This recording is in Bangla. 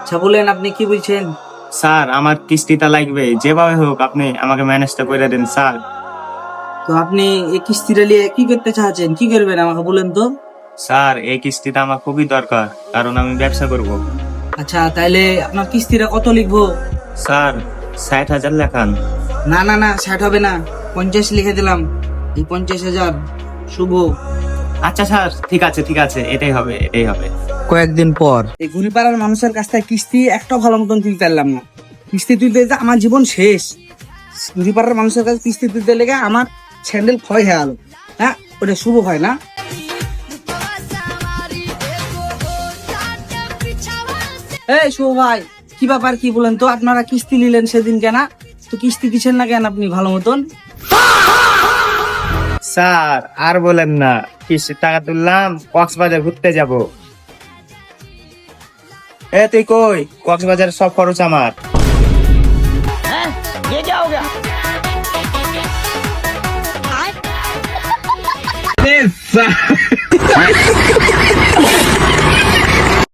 আচ্ছা বলেন, আপনি কি বলছেন? স্যার আমার কিস্তিটা লাগবে, যেভাবে হোক আপনি আমাকে ম্যানেজটা করে দেন স্যার। তো আপনি এই কিস্তিটা নিয়ে কি করতে চাচ্ছেন, কি করবেন আমাকে বলেন তো? স্যার এই কিস্তিটা আমার খুবই দরকার, কারণ আমি ব্যবসা করব। আচ্ছা তাইলে আপনার কিস্তিটা কত লিখবো? স্যার 60,000 লেখান। না না না, 60 হবে না, 50 লিখে দিলাম। এই 50,000 শুভ। আচ্ছা স্যার, ঠিক আছে ঠিক আছে, এটাই হবে এটাই হবে। কয়েকদিন পর এই ঘুরিপাড়ার মানুষের কাছ থেকে কিস্তি একটা ভালো মতন তুলতে পারলাম না। কিস্তি তুলতে যেতে আমার জীবন শেষ। ঘুরিপাড়ার মানুষের কাছে কিস্তি তুলতে লেগে আমার স্যান্ডেল ক্ষয় হয়ে গেল। হ্যাঁ, ওটা শুভ হয় না? এই শুভ ভাই, কি ব্যাপার কি বলেন তো? আপনারা কিস্তি নিলেন সেদিন কেন? তো কিস্তি দিচ্ছেন না কেন আপনি ভালো মতন? স্যার আর বলেন না, কিস্তির টাকা তুললাম, কক্সবাজার ঘুরতে যাব। এ তুই কই? কক্সবাজারের সব খরচ আমার। ये क्या हो गया?